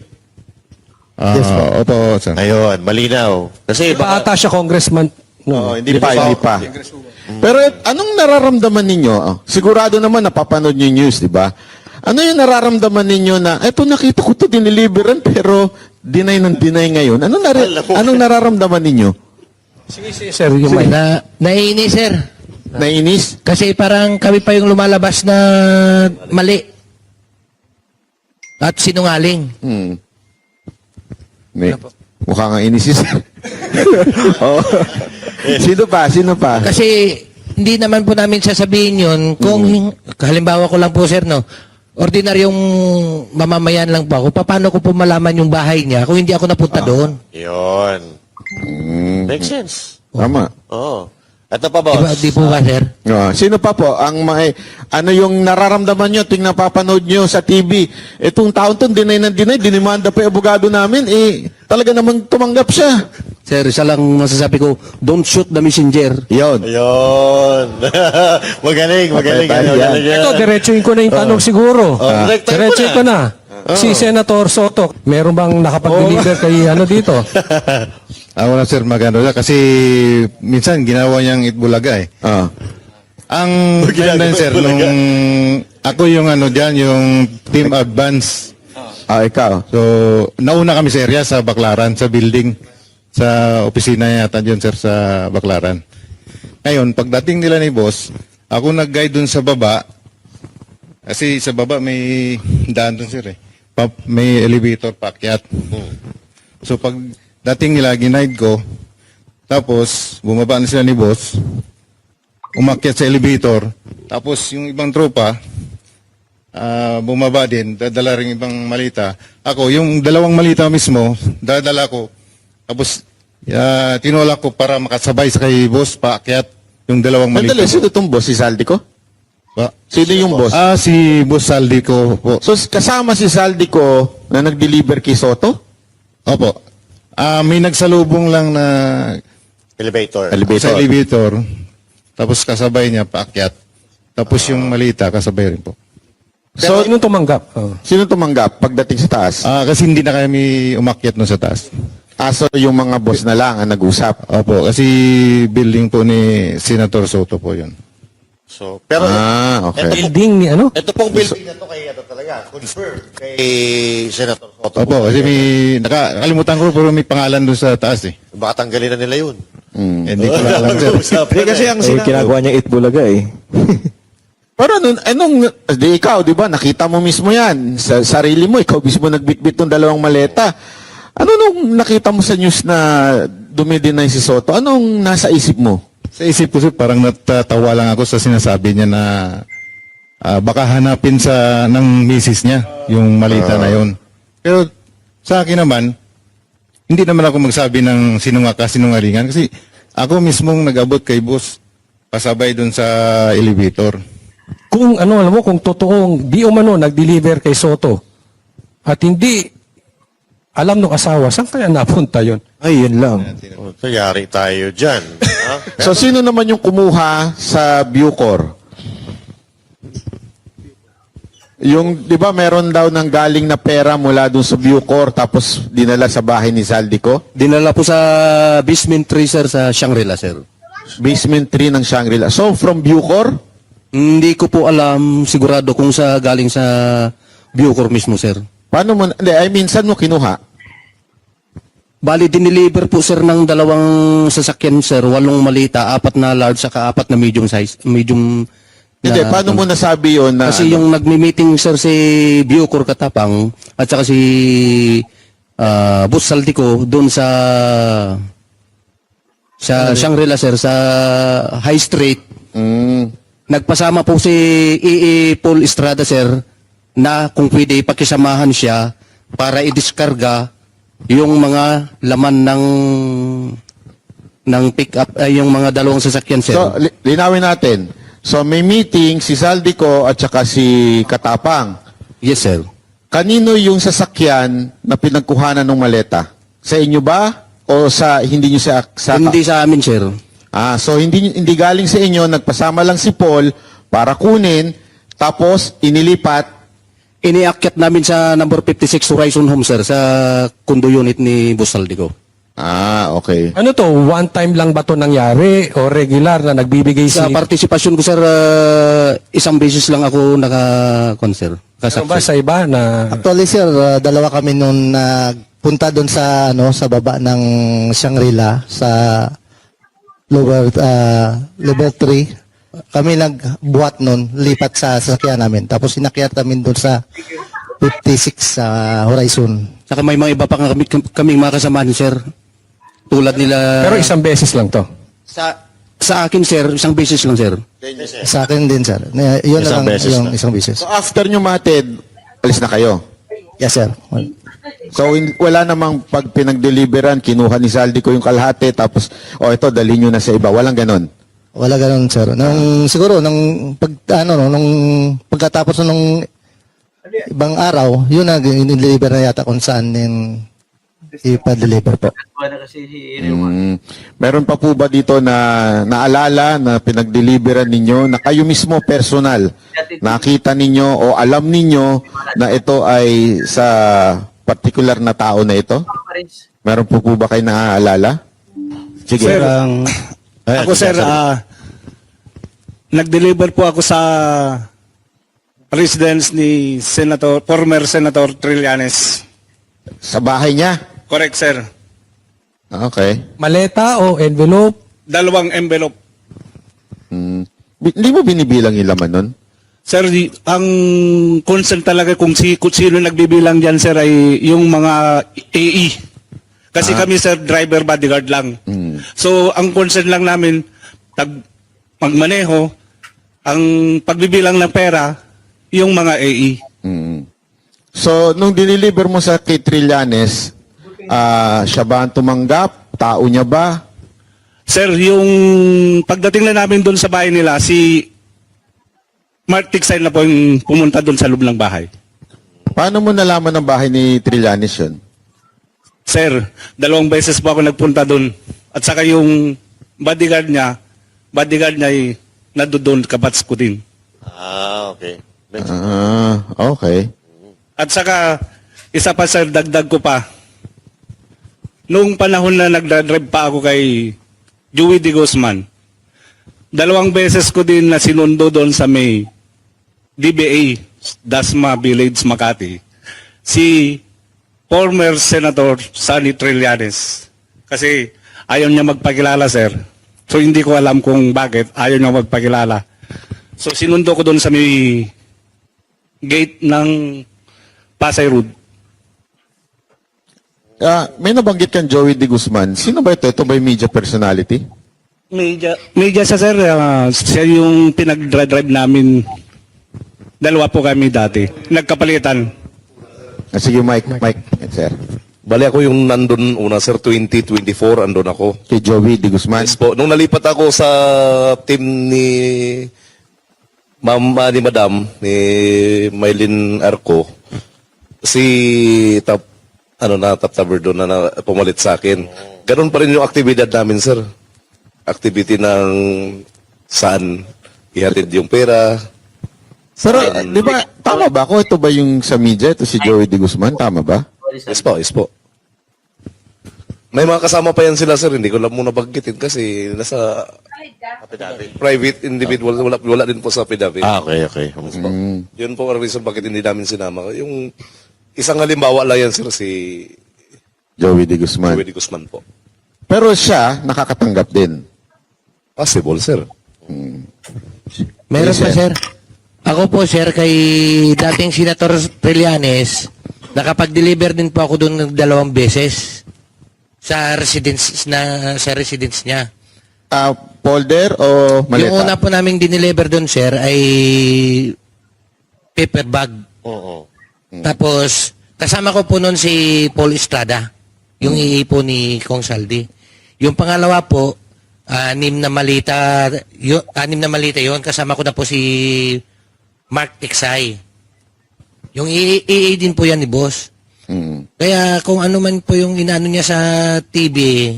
Opo, sir. Ayun, malinaw. Kasi Di ba ata siya congressman? No. Hindi pa. Pero anong nararamdaman ninyo? Sigurado naman napapanood niyo yung news, di ba? Ano yung nararamdaman ninyo na, eto nakita ko to diniliberan pero deny ng deny ngayon. Anong nararamdaman ninyo? Sige, sir. Yung mic. Naiinis, sir. Nainis? Kasi parang kami pa yung lumalabas na mali. At sinungaling. Mukhang ang inis is. Oh. Sino pa? Kasi hindi naman po namin sasabihin yun kung, halimbawa ko lang po, sir, no? Ordinaryong mamamayan lang po ako. Paano ko po malaman yung bahay niya kung hindi ako napunta doon? Yun. Makes sense. Tama. Oo. Ito pa, boss. Di po ba, sir? Sino pa po? Ano yung nararamdaman nyo tuwing napapanood nyo sa TV? Itong taon to, dinimanda pa yung abogado namin, talaga namang tumanggap siya. Sir, isa lang masasabi ko, don't shoot the messenger. Yun. Ayun. magaling. Patay tayo Magaling yan. Ito, diretsuin ko na yung tanong siguro. direktahin mo Diretsuin ko na. Si Senator Soto, meron bang nakapag-deliver kay ano dito? Wala sir, magano kasi minsan ginawa niyang Itbulaga eh. Ah. Ang ganda sir, nung ako yung ano dyan, yung team advance. Ikaw. So, nauna kami sa area sa Baclaran, sa building, sa opisina yata dyan sir sa Baclaran. Ngayon, pagdating nila ni boss, ako nag-guide dun sa baba, kasi sa baba may daan dun sir eh. May elevator paakyat. So, pag dating nila, ginaid ko, tapos bumaba na sila ni boss, umakyat sa elevator, tapos yung ibang tropa, bumaba din, dadala rin ibang malita. Ako, yung dalawang malita mismo, dadala ko. Tapos, tinulak ko para makasabay sa kay boss, paakyat yung dalawang malita. Mandali, sino itong boss? Si Saldico? Ba? Sino yung boss? Si Boss Saldi ko po. So, kasama si Saldico na nag-deliver kay Soto? Opo. May nagsalubong lang na Elevator. sa elevator. Tapos kasabay niya, paakyat. Tapos yung malita, kasabay rin po. So, sino tumanggap? Sino tumanggap pagdating sa taas? Kasi hindi na kami umakyat no sa taas. So yung mga boss na lang ang nag-usap. Opo, kasi building po ni Senator Soto po yun. So, pero Okay. Building ni ano? ito pong building na to kay ano talaga, confirmed kay Senator Soto. Opo, kasi may, nakalimutan ko pero may pangalan doon sa taas eh. Baka tanggalin na nila yun. Hindi ko na alam sir. kasi ang ginagawa niya Itbulaga eh. Pero di ikaw, di ba, nakita mo mismo yan. Sa sarili mo, ikaw mismo nagbitbit ng dalawang maleta. Ano nung nakita mo sa news na dumidinay si Soto? Anong nasa isip mo? Sa isip ko sir, parang natatawa lang ako sa sinasabi niya na baka hanapin ng misis niya yung malita na yon. Pero sa akin naman, hindi naman ako magsabi ng sinungalingan kasi ako mismong nag-abot kay boss pasabay doon sa elevator. Kung ano, alam mo, kung totoong di umano nag-deliver kay Soto at hindi alam ng asawa, saan kaya napunta yon? Ay, yun lang. So, yari tayo dyan. Ha? So, sino naman yung kumuha sa Bucor? Yung, di ba, meron daw ng galing na pera mula dun sa Bucor tapos dinala sa bahay ni Saldico? Dinala po sa basement 3, sir, sa Shangri-La, sir. Basement 3 ng Shangri-La. So, from Bucor? Hindi ko po alam sigurado kung galing sa Bucor mismo, sir. Paano mo, saan mo kinuha? Bali, dineliver po, sir, ng 2 sasakyan, sir. 8 malita, 4 na large, saka 4 na medium size. Medium Hindi, paano mo nasabi yun na... Kasi yung nagmi-meeting, sir, si Bucor Katapang at saka si Boss Saldico doon sa Shangri-La, sir, sa High Street. Nagpasama po si Paul Estrada, sir, na kung pwede pakisamahan siya para i-diskarga yung mga laman ng pick-up, yung mga 2 sasakyan, sir. So, linawin natin. So, may meeting si Saldico at saka si Katapang. Yes, sir. Kanino yung sasakyan na pinagkuhanan ng maleta? Sa inyo ba? O sa hindi nyo sa Hindi sa amin, sir. So hindi galing sa inyo, nagpasama lang si Paul para kunin, tapos inilipat. Iniakyat namin sa number 56 Horizon Home, sir, sa condo unit ni Boss Saldico. Okay. Ano to, one time lang ba to nangyari o regular na nagbibigay Sa partisipasyon ko, sir, isang beses lang ako naka-concert. Ano ba sa iba na Actually, sir, 2 kami nung nagpunta doon sa sa baba ng Shangri-La sa lower 3. Kami nagbuhat noon, lipat sa sasakyan namin. Tapos inakyat namin doon sa 56 sa Horizon. Saka may mga iba pa kaming mga kasamahan, sir. Tulad nila... pero isang beses lang to? Sa akin, sir, isang beses lang, sir. Sa akin din, sir. Yun Isang lang beses yung lang. isang beses. So after nyo matid, alis na kayo. Yes, sir. So wala namang pag pinag-deliveran, kinuha ni Saldico yung kalahati, tapos, ito, dali nyo na sa iba. Walang ganon. Wala ganun, sir. Siguro, nung pagkatapos nung ibang araw, yun na, in-deliver na yata kung saan yung ipa-deliver po. Kuha na kasi si Irma. Meron pa po ba dito na naalala na pinag-deliveran ninyo na kayo mismo personal nakita ninyo o alam ninyo na ito ay sa particular na tao na ito? Meron po ba kayo naaalala? Sige. Sir, Ayan, ako sige, sir, nag-deliver po ako sa residence ni former Senator Trillanes. Sa bahay niya? Correct, sir. Okay. Maleta o envelope? 2 envelope. Hindi mo binibilang yung laman nun? Sir, ang concern talaga kung sino nagbibilang dyan, sir, ay yung mga AE. Kasi kami, sir, driver bodyguard lang. So, ang concern lang namin, magmaneho, ang pagbibilang ng pera, yung mga AE. So, nung diniliver mo sa kay Trillanes, siya ba ang tumanggap? Tao niya ba? Sir, yung pagdating na namin doon sa bahay nila, si Mark Tiksay na po yung pumunta doon sa loob ng bahay. Paano mo nalaman ng bahay ni Trillanes yun? Sir, 2 beses po ako nagpunta doon. At saka yung bodyguard niya ay nadoon kabats ko din. Okay. Okay. At saka, isa pa sir, dagdag ko pa. Noong panahon na nagdadrive pa ako kay Joey De Guzman, 2 beses ko din na sinundo doon sa may DBA, Dasma Village, Makati, si former Senator Sonny Trillanes. Kasi ayaw niya magpakilala, sir. So hindi ko alam kung bakit ayaw niya magpakilala. So sinundo ko doon sa may gate ng Pasay Road. May nabanggit kang Joey De Guzman. Sino ba ito? Ito ba yung media personality? Media siya, sir. Siya yung pinag-drive namin. 2 po kami dati. Nagkapalitan. Sige, Mike, sir. Bali ako yung nandun una, sir, 2024, andun ako. Kay Joey De Guzman. Yes po. Nung nalipat ako sa team ni ni Madam, ni Maylin Arco, si Top Taber doon na pumalit sa akin. Ganun pa rin yung aktibidad namin, sir. Activity ng saan ihatid yung pera. Pero, di ba, tama ba ako? Ito ba yung sa media? Ito si Joey De Guzman? Tama ba? Yes po, yes po. May mga kasama pa yan sila, sir. Hindi ko lang muna baggitin kasi nasa private individual. Wala din po sa affidavit. Okay. Yun po ang reason bakit hindi namin sinama. Yung isang halimbawa lang yan, sir, si Joey De Guzman. Joey De Guzman po. Pero siya, nakakatanggap din. Possible, sir. Meron Yes, pa, sir. sir. Ako po, sir, kay dating Senator Trillanes, nakapag-deliver din po ako doon ng 2 beses sa residence niya. Folder o maleta? Yung una po naming dineliver doon, sir, ay paper bag. Oo. Tapos, kasama ko po noon si Paul Estrada, yung iipo ni Kong Saldi. Yung pangalawa po, 6 na malita yun. Kasama ko na po si Mark Tiksay. Yung AA din po yan ni boss. Kaya kung ano man po yung inaano niya sa TV,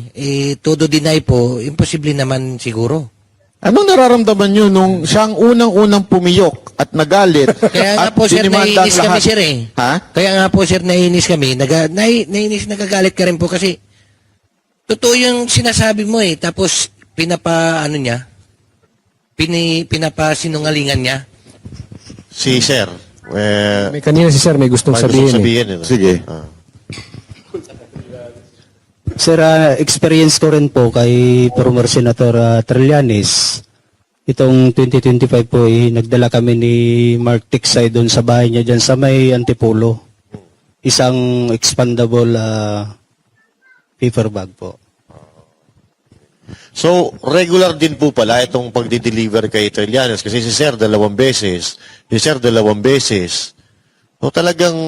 todo deny po, imposible naman siguro. Anong nararamdaman nyo nung siyang unang-unang pumiyok at nagalit? Kaya nga at po, sir, dinimanda ang naiinis kami, lahat? sir, eh. Ha? Kaya nga po, sir, naiinis kami. Nagagalit ka rin po kasi totoo yung sinasabi mo eh. Tapos, pinapasinungalingan niya. Si Sir. May kanina si sir, may gustong sabihin. Sige. Sir, experience ko rin po kay former Senator Trillanes. Itong 2025 po, nagdala kami ni Mark Tiksay doon sa bahay niya dyan sa may Antipolo. Isang expandable paper bag po. So, regular din po pala itong pagdi-deliver kay Trillanes kasi si Sir 2 beses, si Sir 2 beses. So, talagang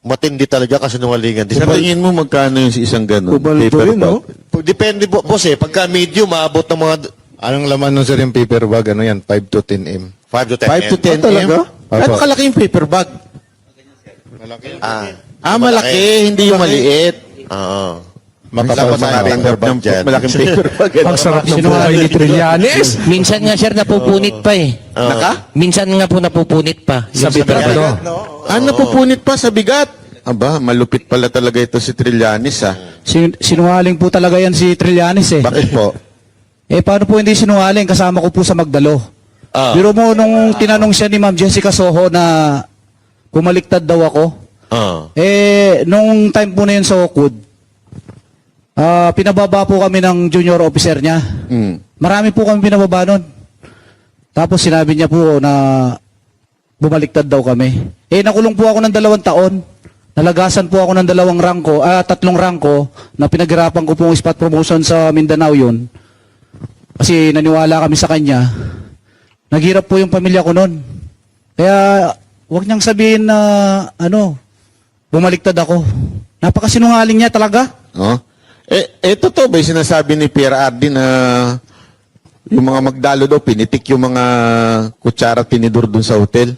matindi talaga kasi nungalingan. Sa tingin mo magkano yung isang ganun? Paper bag? Depende po, boss eh. Pagka medium, maabot ng mga Anong laman nun sir yung paper bag? Ano yan? 5 to 10 M. 5 to 10 5 to 10 talaga? M? Ano kalaki yung paper bag? Malaki. Malaki, hindi yung maliit. Oo. Makapal Dapat mga paper bag dyan. Malaking paper bag. Ang sarap ng buhay ni Trillanes. Minsan nga sir napupunit pa eh. Minsan nga po napupunit pa. Sa bigat, Napupunit pa sa bigat. Aba, malupit pala talaga ito si Trillanes, ha? Sinungaling po talaga yan si Trillanes eh. Bakit po? Paano po hindi sinungaling? Kasama ko po sa Magdalo. Ah. Biro mo nung tinanong siya ni Ma'am Jessica Soho na pumaliktad daw ako. Oo. Nung time po na yun sa Oakwood, pinababa po kami ng junior officer niya. Marami po kami pinababa nun. Tapos sinabi niya po na bumaliktad daw kami. Nakulong po ako ng 2 taon. Nalagasan po ako ng 2 rangko, 3 rangko na pinaghirapan ko po spot promotion sa Mindanao yun. Kasi naniwala kami sa kanya. Naghirap po yung pamilya ko nun. Kaya wag niyang sabihin na bumaliktad ako. Napakasinungaling niya talaga. Oh? Totoo ba yung sinasabi ni Pierre Ardi na yung mga Magdalo daw, pinitik yung mga kutsara at tinidor dun sa hotel?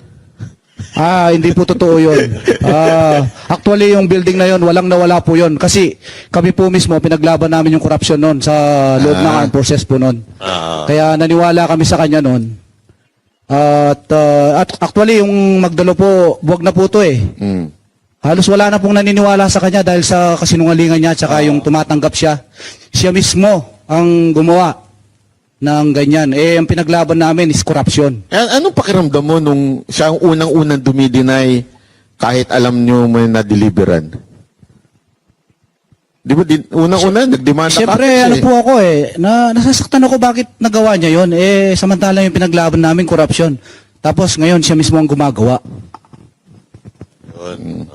Hindi po totoo yun. Actually, yung building na yun, walang nawala po yun. Kasi kami po mismo, pinaglaban namin yung corruption noon sa loob ng armed forces po noon. Kaya naniwala kami sa kanya noon. At actually, yung Magdalo po, buwag na po to eh. Halos wala na pong naniniwala sa kanya dahil sa kasinungalingan niya at yung tumatanggap siya. Siya mismo ang gumawa ng ganyan. Ang pinaglaban namin is corruption. Anong pakiramdam mo nung siya ang unang-unang dumidinay kahit alam nyo may na-deliveran? Di ba, unang-una, nagdemanda ka? Siyempre, po ako nasasaktan ako bakit nagawa niya yun. Samantalang yung pinaglaban namin, corruption. Tapos ngayon, siya mismo ang gumagawa. Yun.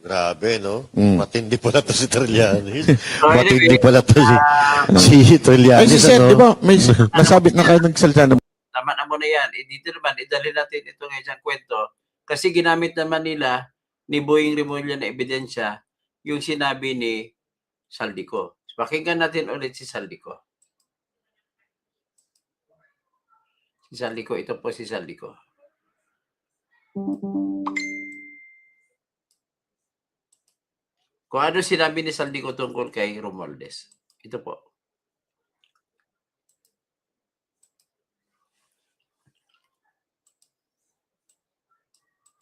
Grabe, no? Matindi pala to si Trillanes. Matindi pala to si Trillanes. Ay, si Seth, di ba, may nasabit na kayo nagsalita na. Tama na mo na yan. Dito naman, idali natin itong isang kwento. Kasi ginamit naman nila ni Boying Remulla na ebidensya yung sinabi ni Saldico. Pakinggan natin ulit si Saldico. Si Saldico, ito po si Saldico. Kung ano sinabi ni Saldico tungkol kay Romualdez. Ito po.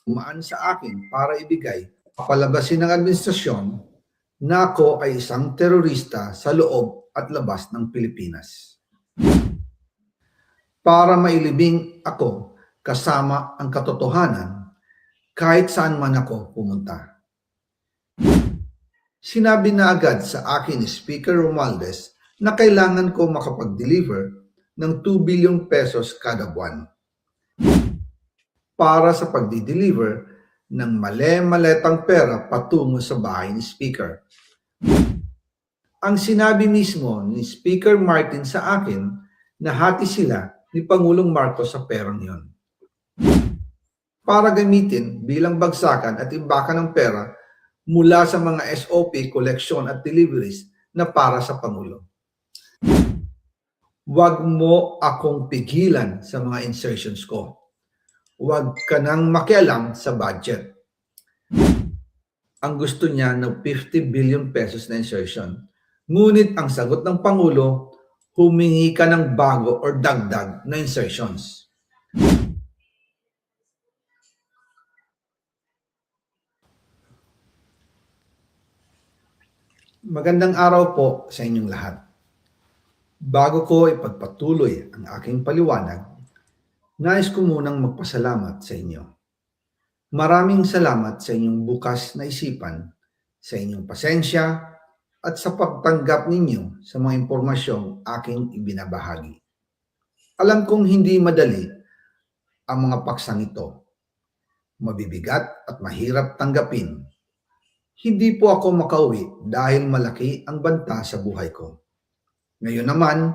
Umaan sa akin para ibigay, papalabasin ng administrasyon na ako ay isang terorista sa loob at labas ng Pilipinas. Para mailibing ako kasama ang katotohanan kahit saan man ako pumunta. Sinabi na agad sa akin ni Speaker Romualdez na kailangan ko makapag-deliver ng 2 billion pesos kada buwan para sa pagdi-deliver ng male-maletang pera patungo sa bahay ni Speaker. Ang sinabi mismo ni Speaker Martin sa akin na hati sila ni Pangulong Marcos sa perang yon para gamitin bilang bagsakan at imbakan ng pera mula sa mga SOP, collection at deliveries na para sa Pangulo. Huwag mo akong pigilan sa mga insertions ko. Huwag ka nang makialam sa budget. Ang gusto niya ng 50 billion pesos na insertion. Ngunit ang sagot ng Pangulo, humingi ka ng bago or dagdag na insertions. Magandang araw po sa inyong lahat. Bago ko ipagpatuloy ang aking paliwanag, nais ko munang magpasalamat sa inyo. Maraming salamat sa inyong bukas na isipan, sa inyong pasensya, at sa pagtanggap ninyo sa mga impormasyong aking ibinabahagi. Alam kong hindi madali ang mga paksang ito. Mabibigat at mahirap tanggapin. Hindi po ako makauwi dahil malaki ang banta sa buhay ko. Ngayon naman,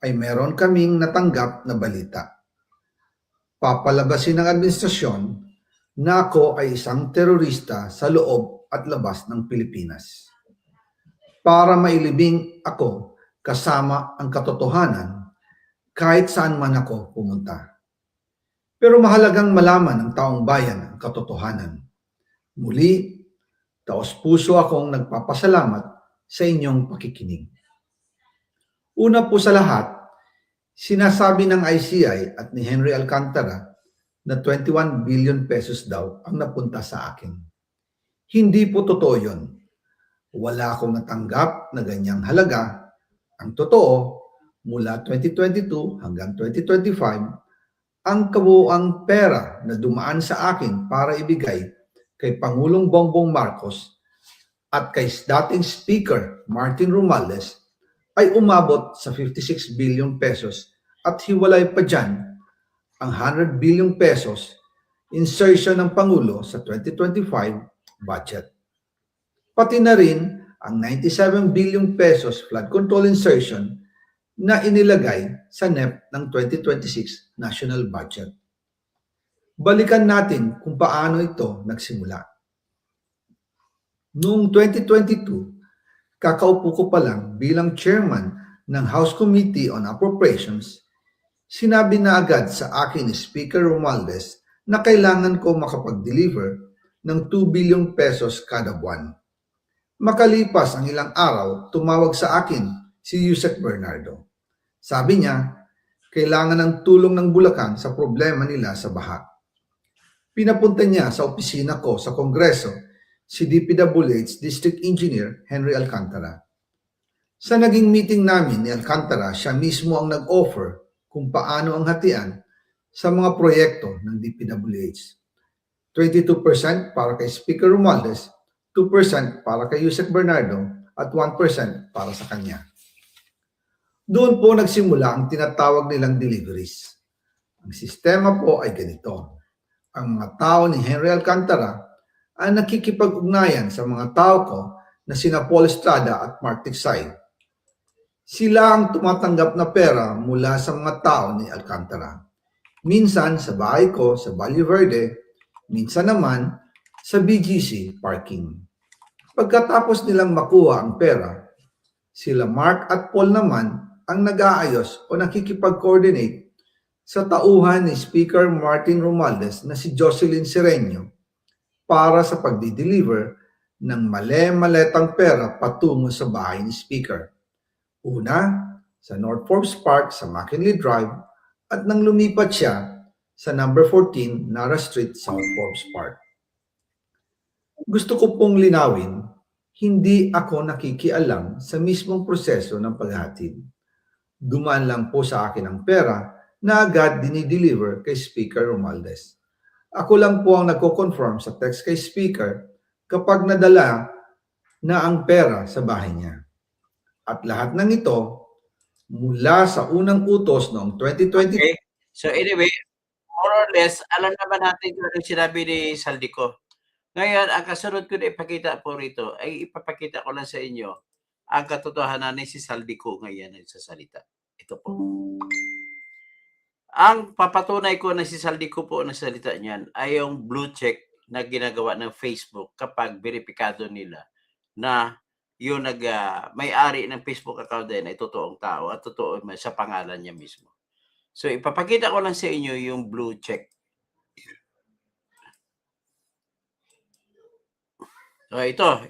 ay meron kaming natanggap na balita. Papalabasin ng administrasyon na ako ay isang terorista sa loob at labas ng Pilipinas. Para mailibing ako kasama ang katotohanan kahit saan man ako pumunta. Pero mahalagang malaman ng taong bayan ang katotohanan. Muli, Taos-puso akong nagpapasalamat sa inyong pakikinig. Una po sa lahat, sinasabi ng ICI at ni Henry Alcantara na 21 billion pesos daw ang napunta sa akin. Hindi po totoo yun. Wala akong natanggap na ganyang halaga. Ang totoo, mula 2022 hanggang 2025, ang kabuuang pera na dumaan sa akin para ibigay kay Pangulong Bongbong Marcos at kay dating Speaker Martin Romualdez ay umabot sa 56 billion pesos at hiwalay pa dyan ang 100 billion pesos insertion ng Pangulo sa 2025 budget. Pati na rin ang 97 billion pesos flood control insertion na inilagay sa NEP ng 2026 national budget. Balikan natin kung paano ito nagsimula. Noong 2022, kakaupo ko pa lang bilang chairman ng House Committee on Appropriations, sinabi na agad sa akin ni Speaker Romualdez na kailangan ko makapag-deliver ng 2 billion pesos kada buwan. Makalipas ang ilang araw, tumawag sa akin si Yusek Bernardo. Sabi niya, kailangan ng tulong ng Bulacan sa problema nila sa baha. Pinapunta niya sa opisina ko sa Kongreso si DPWH District Engineer Henry Alcantara. Sa naging meeting namin ni Alcantara, siya mismo ang nag-offer kung paano ang hatian sa mga proyekto ng DPWH. 22% para kay Speaker Romualdez, 2% para kay Yusek Bernardo, at 1% para sa kanya. Doon po nagsimula ang tinatawag nilang deliveries. Ang sistema po ay ganito. Ang mga tao ni Henry Alcantara ay nakikipag-ugnayan sa mga tao ko na sina Paul Estrada at Mark Tiksay. Sila ang tumatanggap na pera mula sa mga tao ni Alcantara. Minsan sa bahay ko sa Valle Verde, minsan naman sa BGC parking. Pagkatapos nilang makuha ang pera, sila Mark at Paul naman ang nag-aayos o nakikipag-coordinate sa tauhan ni Speaker Martin Romualdez na si Jocelyn Sereño para sa pagdi-deliver ng male-maletang pera patungo sa bahay ni Speaker. Una, sa North Forbes Park sa McKinley Drive at nang lumipat siya sa number 14 Nara Street, South Forbes Park. Gusto ko pong linawin, hindi ako nakikialam sa mismong proseso ng paghatid. Dumaan lang po sa akin ang pera na agad dinideliver kay Speaker Romualdez. Ako lang po ang nagko-confirm sa text kay Speaker kapag nadala na ang pera sa bahay niya. At lahat ng ito, mula sa unang utos noong 2020. Okay. So anyway, more or less, alam naman natin kung anong sinabi ni Saldico. Ngayon, ang kasunod ko na ipakita po rito ay ipapakita ko lang sa inyo ang katotohanan ni si Saldico ngayon nagsasalita. Ito po. Ang papatunay ko na si Saldico po na salita niyan ay yung blue check na ginagawa ng Facebook kapag verifikado nila na yung may-ari ng Facebook account din ay totoong tao at totoo sa pangalan niya mismo. So ipapakita ko lang sa inyo yung blue check. So ito,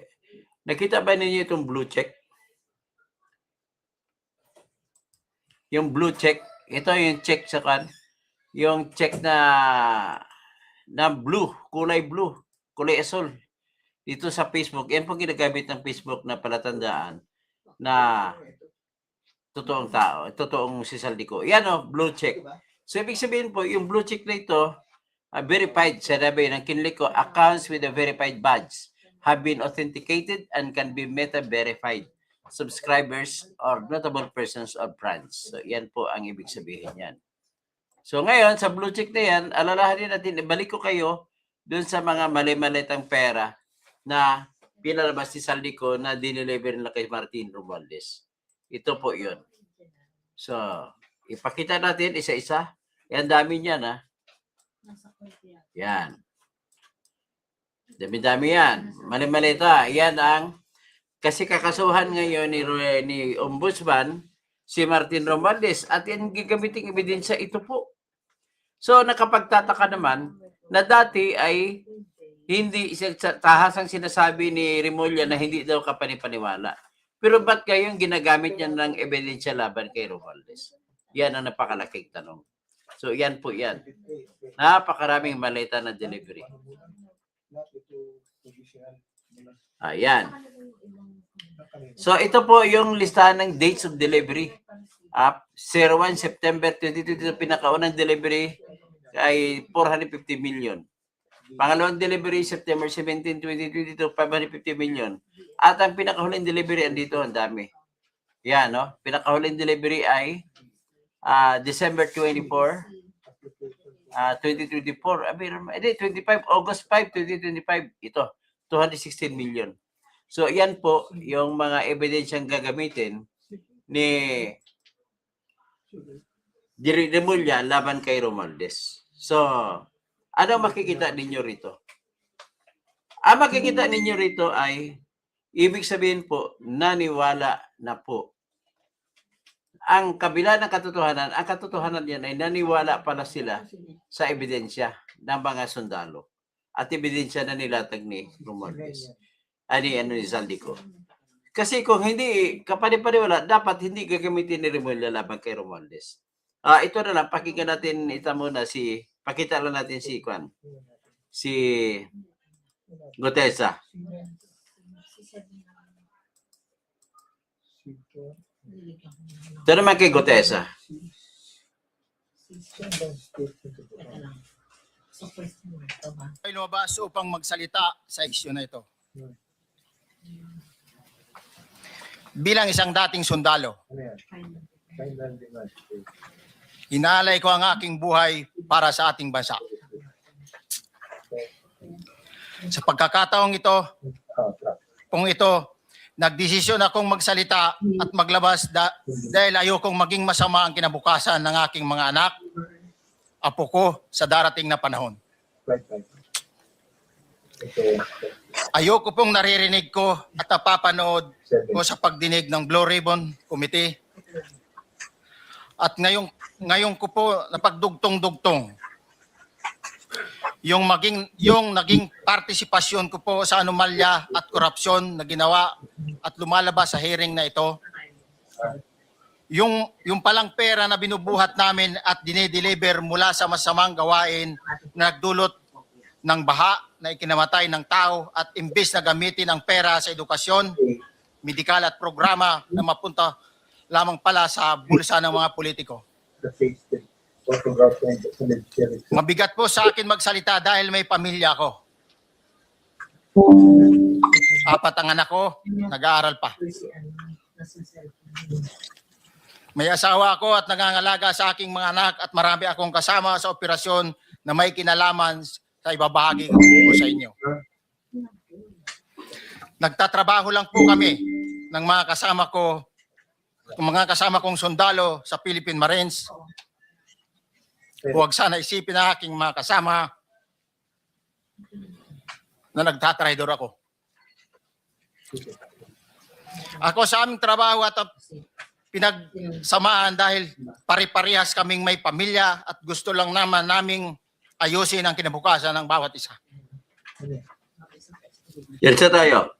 nakita ba ninyo itong blue check? Yung blue check, ito yung check sa kan, yung check na blue, kulay asol. Dito sa Facebook, yan po ginagamit ng Facebook na palatandaan na totoong tao, totoong si Saldico. Yan o, blue check. So, ibig sabihin po, yung blue check na ito, verified, sabi ng kinlik ko, accounts with a verified badge have been authenticated and can be meta-verified. Subscribers or notable persons or brands. So, yan po ang ibig sabihin yan. So, ngayon, sa blue check na yan, alalahanin natin, ibalik ko kayo dun sa mga mali-malitang pera na pinalabas si Saldico na dineliver nila kay Martin Romualdez. Ito po yun. So, ipakita natin isa-isa. Yan, dami niyan, ha? Yan. Dami-dami yan. Mali-malita. Yan ang, kasi kakasuhan ngayon ni Ombudsman, si Martin Romualdez, at yan gagamitin ebidensya, ito po. So, nakapagtataka naman, na dati ay Hindi tahasang sinasabi ni Remulla na hindi daw kapanipaniwala. Pero ba't kayong ginagamit niya ng ebidensya laban kay Romualdez? Yan ang napakalaking tanong. So yan po yan. Napakaraming malita na delivery. Ayan. So ito po yung listahan ng dates of delivery. 01 September 2022, pinakaunang delivery ay 450 million. Pangalawang delivery, September 17, 2022, 550 million. At ang pinakahuling delivery, andito, ang dami. Yan, no? Pinakahuling delivery ay December 24, 2024. 25, August 5, 2025. Ito, 216 million. So, yan po yung mga evidensyang gagamitin ni Remulla laban kay Romualdez. So, ano makikita ninyo rito? Ang makikita ninyo rito ay, ibig sabihin po, naniwala na po. Ang kabila ng katotohanan, ang katotohanan yan ay naniwala pala sila sa ebidensya ng mga sundalo at ebidensya na nilatag ni Romualdez. Ni Zaldico. Kasi kung hindi kapanipaniwala, dapat hindi gagamitin ni Remulla laban kay Romualdez. Ito na lang, pakinggan natin muna pakita lang natin si Gutesa. Ito naman kay Gutesa. Ay lumabas upang magsalita sa isyu na ito. Bilang isang dating sundalo, inaalay ko ang aking buhay para sa ating bansa. Sa pagkakataong ito, nagdesisyon akong magsalita at maglabas dahil ayokong maging masama ang kinabukasan ng aking mga anak, apo ko sa darating na panahon. Ayoko pong naririnig ko at napapanood ko sa pagdinig ng Blue Ribbon Committee. At ngayon ko po napagdugtong-dugtong yung naging partisipasyon ko po sa anomalya at korupsyon na ginawa at lumalabas sa hearing na ito. Yung palang pera na binubuhat namin at dinideliver mula sa masamang gawain na nagdulot ng baha na ikinamatay ng tao at imbes na gamitin ang pera sa edukasyon, medikal at programa na mapunta lamang pala sa bulsa ng mga politiko. Mabigat po sa akin magsalita dahil may pamilya ko. 4 ang anak ko, nag-aaral pa. May asawa ako at nangangalaga sa aking mga anak at marami akong kasama sa operasyon na may kinalaman sa ibabahagi ko sa inyo. Nagtatrabaho lang po kami ng mga kasama kong sundalo sa Philippine Marines. Huwag sana isipin na aking mga kasama na nagtatraidor ako. Ako sa aming trabaho at pinagsamaan dahil pare-parehas kaming may pamilya at gusto lang naman naming ayusin ang kinabukasan ng bawat isa. Yan sa tayo.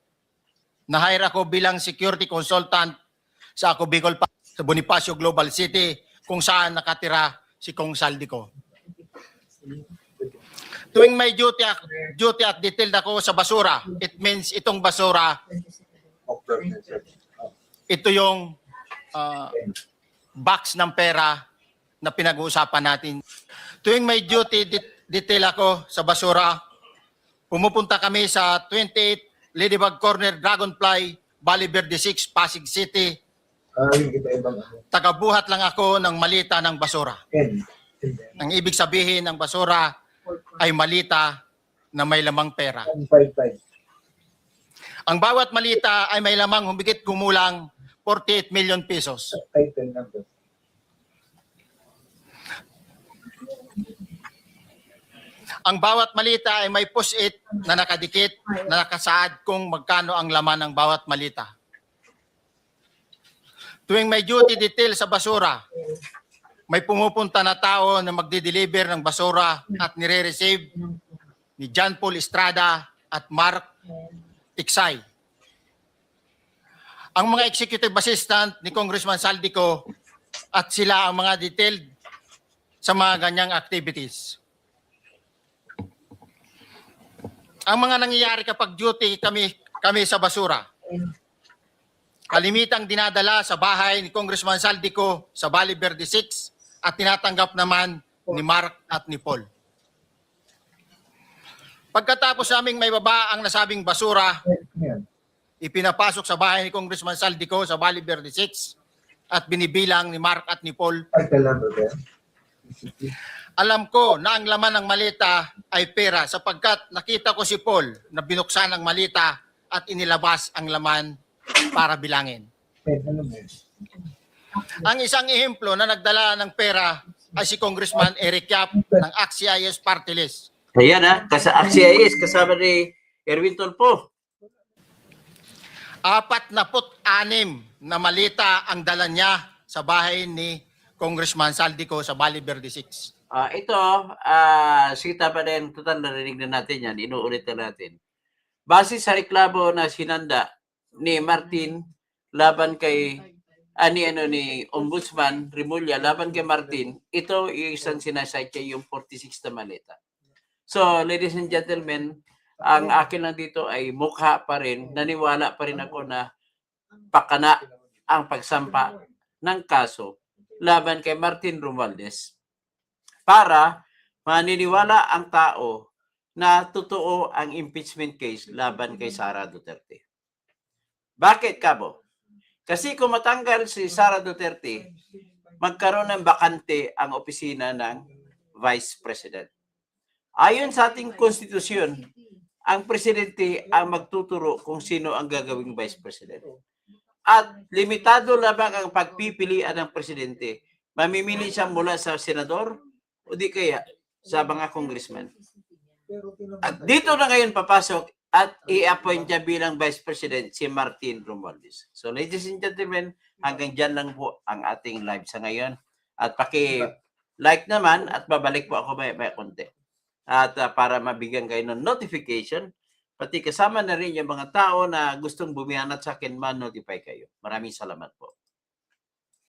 Na-hire ako bilang security consultant sa Ako Bicol sa Bonifacio Global City kung saan nakatira si Kong Zaldico. Tuwing may duty at detailed ako sa basura, it means itong basura, ito yung box ng pera na pinag-uusapan natin. Tuwing may duty detail ako sa basura, pumupunta kami sa 28 Ladybug Corner, Dragonfly, Valle Verde 6, Pasig City. Tagabuhat lang ako ng malita ng basura. Ang ibig sabihin ng basura ay malita na may lamang pera. Ang bawat malita ay may lamang humigit kumulang 48 million pesos. Ang bawat malita ay may post-it na nakadikit na nakasaad kung magkano ang laman ng bawat malita. Tuwing may duty detail sa basura, may pumupunta na tao na magdi-deliver ng basura at nire-receive ni John Paul Estrada at Mark Tiksay. Ang mga executive assistant ni Congressman Saldico at sila ang mga detailed sa mga ganyang activities. Ang mga nangyayari kapag duty kami sa basura. Kalimitang dinadala sa bahay ni Congressman Saldico sa Valle Verde 6 at tinatanggap naman ni Mark at ni Paul. Pagkatapos naming may baba ang nasabing basura, ipinapasok sa bahay ni Congressman Saldico sa Valle Verde 6 at binibilang ni Mark at ni Paul. Alam ko na ang laman ng malita ay pera sapagkat nakita ko si Paul na binuksan ang malita at inilabas ang laman para bilangin. Ang isang ehemplo na nagdala ng pera ay si Congressman Eric Yap ng AXIS Party List. Ayan AXIS, kasama ni Erwin Tulfo. 46 na malita ang dala niya sa bahay ni Congressman Saldico sa Valle Verde 6. Sita pa rin, total narinig na natin yan, inuulit na natin. Base sa reklamo na sinanda ni Martin laban kay ni Ombudsman Remulla laban kay Martin, ito yung isang sinasite yung 46 na malita. So, ladies and gentlemen, ang akin lang dito ay mukha pa rin, naniwala pa rin ako na pakana ang pagsampa ng kaso laban kay Martin Romualdez para maniniwala ang tao na totoo ang impeachment case laban kay Sara Duterte. Bakit, Kabo? Kasi kung matanggal si Sara Duterte, magkaroon ng bakante ang opisina ng Vice President. Ayon sa ating konstitusyon, ang presidente ang magtuturo kung sino ang gagawing Vice President. At limitado lamang ang pagpipilian ng presidente. Mamimili siya mula sa senador o di kaya sa mga congressman. At dito na ngayon papasok at i-appoint niya bilang Vice President si Martin Romualdez. So ladies and gentlemen, hanggang dyan lang po ang ating live sa ngayon. At paki-like naman at babalik po ako may konti. At para mabigyan kayo ng notification, pati kasama na rin yung mga tao na gustong bumiyanat sa akin, ma-notify kayo. Maraming salamat po.